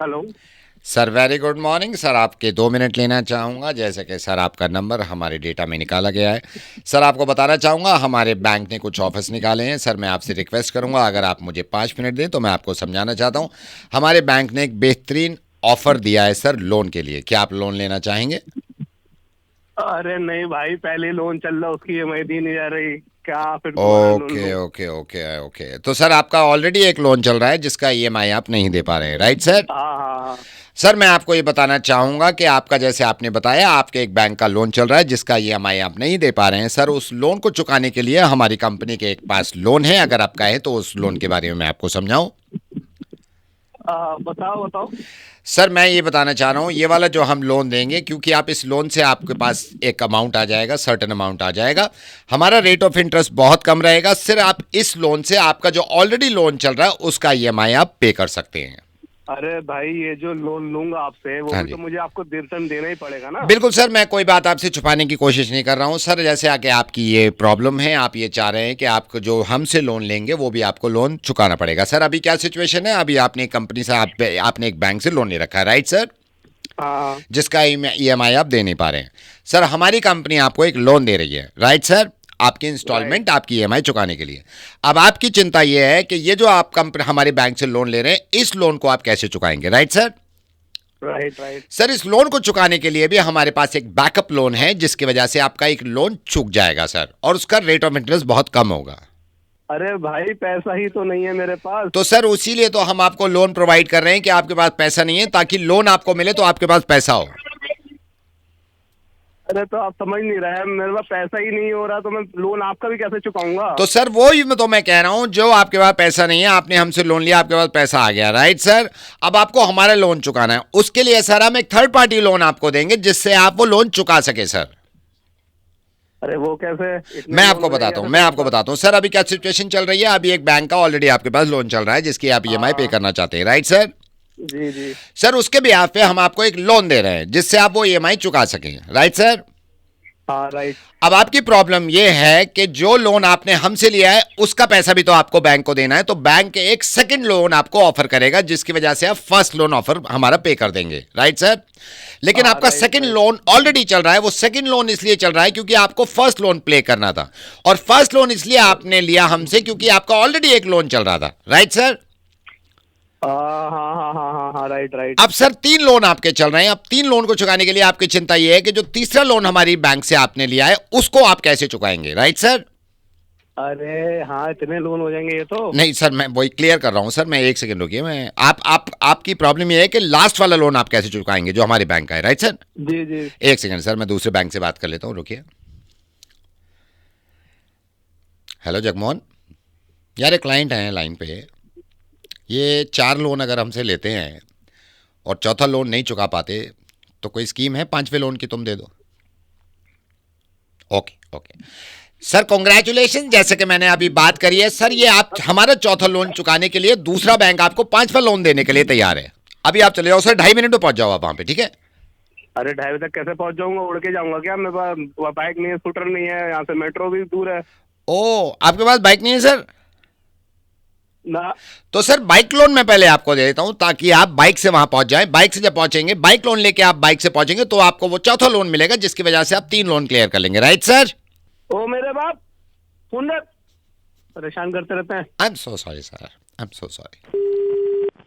Hello. Sir very good morning sir. आपके 2 minute लेना चाहूँगा, जैसे कि सर आपका नंबर हमारे डेटा में निकाला गया है। सर आपको बताना चाहूँगा हमारे बैंक ने कुछ ऑफर्स निकाले हैं। सर मैं आपसे रिक्वेस्ट करूँगा, अगर आप मुझे 5 मिनट दें तो मैं आपको समझाना चाहता हूँ। हमारे बैंक ने एक बेहतरीन ऑफर दिया है सर लोन के लिए। क्या आप लोन लेना चाहेंगे? अरे नहीं भाई, पहले लोन चल रहा, उसकी ईएमआई दी नहीं जा रही, क्या फिर दोबारा लोन ओके लूं? ओके ओके ओके, तो सर आपका ऑलरेडी एक लोन चल रहा है जिसका ईएमआई आप नहीं दे पा रहे हैं, राइट सर? हाँ हाँ हाँ। सर मैं आपको ये बताना चाहूंगा कि आपका, जैसे आपने बताया, आपके एक बैंक का लोन चल रहा है जिसका ईएमआई आप नहीं दे पा रहे हैं। सर उस लोन को चुकाने के लिए हमारी कंपनी के एक पास लोन है। अगर आप कहें तो उस लोन के बारे में मैं आपको समझाऊं। बताओ बताओ। सर मैं ये बताना चाह रहा हूँ, ये वाला जो हम लोन देंगे, क्योंकि आप इस लोन से आपके पास एक अमाउंट आ जाएगा, सर्टेन अमाउंट आ जाएगा। हमारा रेट ऑफ इंटरेस्ट बहुत कम रहेगा। सिर्फ आप इस लोन से आपका जो ऑलरेडी लोन चल रहा है उसका ईएमआई आप पे कर सकते हैं। अरे भाई, ये जो लोन लूंगा आपसे, वो हाँ भी जी, तो मुझे आपको रिटर्न देना ही पड़ेगा ना? बिल्कुल सर। मैं कोई बात आपसे छुपाने की कोशिश नहीं कर रहा हूं सर। जैसे आके आपकी ये प्रॉब्लम है, आप ये चाह रहे हैं कि आपको जो हमसे लोन लेंगे वो भी आपको लोन चुकाना पड़ेगा। सर अभी क्या सिचुएशन है? अभी आपने एक कंपनी से आपने एक बैंक से लोन ले रखा है, राइट सर? हाँ जिसका ईएमआई आप दे नहीं पा रहे हैं। सर हमारी कंपनी आपको एक लोन दे रही है, राइट सर, आपकी राइट इंस्टॉलमेंट, आपकी ईएमआई चुकाने के लिए। अब आपकी चिंता यह है कि ये जो आप हमारे बैंक से लोन ले रहे हैं, इस लोन को आप कैसे चुकाएंगे, right sir? Right right. Sir इस लोन को चुकाने के लिए भी हमारे पास एक बैकअप लोन है, जिसकी वजह से आपका एक लोन चूक जाएगा सर, और उसका रेट ऑफ इंटरेस्ट बहुत कम होगा। अरे भाई, पैसा ही तो नहीं है मेरे पास। तो सर उसीलिए तो हम आपको लोन प्रोवाइड कर रहे हैं कि आपके पास पैसा नहीं है, ताकि लोन आपको मिले तो आपके पास पैसा हो। अरे तो आप समझ नहीं रहे हैं, मेरे पास पैसा ही नहीं हो रहा, तो मैं लोन आपका भी कैसे चुकाऊंगा? तो सर वो ही तो मैं कह रहा हूं, जो आपके पास पैसा नहीं है, आपने हमसे लोन लिया, आपके पास पैसा आ गया, राइट सर? अब आपको हमारा लोन चुकाना है। उसके लिए सर हम एक थर्ड पार्टी लोन आपको देंगे, जिससे आप वो लोन चुका सके सर। अरे वो कैसे? इतने मैं लोन आपको मुझे बताता हूं, कैसे मैं आपको दूंगा? बताता हूं सर, अभी क्या सिचुएशन चल रही है। अभी एक बैंक का ऑलरेडी आपके पास लोन चल रहा है जिसकी आप ईएमआई पे हाँ। करना चाहते हैं, राइट सर? जी जी। सर उसके ब्याह पे हम आपको एक लोन दे रहे हैं जिससे आप वो ईएमआई चुका सकें, राइट सर? हाँ राइट। अब आपकी प्रॉब्लम यह है कि जो लोन आपने हमसे लिया है उसका पैसा भी तो आपको बैंक को देना है, तो बैंक एक सेकंड लोन आपको ऑफर करेगा, जिसकी वजह से आप फर्स्ट लोन ऑफर हमारा पे कर देंगे, राइट सर? लेकिन हाँ आपका right second right. Loan already चल रहा है। वो सेकंड लोन इसलिए चल रहा है क्योंकि आपको फर्स्ट लोन प्ले करना था, और फर्स्ट लोन इसलिए आपने लिया हमसे क्योंकि आपका ऑलरेडी एक लोन चल रहा था, राइट सर? हाँ हाँ हाँ हाँ हाँ हाँ राइट राइट। अब सर 3 लोन आपके चल रहे हैं। अब 3 लोन को चुकाने के लिए आपकी चिंता यह है कि जो तीसरा लोन हमारी बैंक से आपने लिया है उसको आप कैसे चुकाएंगे, राइट सर? अरे हाँ, इतने लोन हो जाएंगे ये तो? नहीं सर, मैं वही क्लियर कर रहा हूं सर। मैं एक सेकंड रुकिए। मैं आपकी प्रॉब्लम ये है कि लास्ट वाला लोन आप कैसे चुकाएंगे जो हमारे बैंक का है, राइट सर? जी जी। एक सेकंड सर, मैं दूसरे बैंक से बात कर लेता हूं, रुकिए। हेलो जगमोहन, यार एक क्लाइंट है लाइन पे। ये 4 लोन अगर हमसे लेते हैं और चौथा लोन नहीं चुका पाते, तो कोई स्कीम है 5वें लोन की तुम दे दो। Okay okay sir, congratulation. जैसे कि मैंने अभी बात करी है सर, ये आप हमारा चौथा लोन चुकाने के लिए दूसरा बैंक आपको 5वां लोन देने के लिए तैयार है। अभी आप चले जाओ सर, 2.5 मिनट में पहुंच जाओ आप वहां पे, ठीक है? अरे 2:30 तक कैसे पहुंच जाऊंगा? उड़ के जाऊंगा क्या? मेरे पास बाइक नहीं है, स्कूटर नहीं है, यहाँ से मेट्रो भी दूर है ओ, आपके पास बाइक नहीं है सर? ना। तो सर बाइक लोन मैं पहले आपको दे देता हूं, ताकि आप बाइक से वहां पहुंच जाएं। बाइक से जब पहुंचेंगे, बाइक लोन लेके आप बाइक से पहुंचेंगे, तो आपको वो चौथा लोन मिलेगा, जिसकी वजह से आप 3 लोन क्लियर कर लेंगे, राइट सर? ओ मेरे बाप, सुन रहे? परेशान करते रहते हैं। I am so sorry sir, I am so sorry.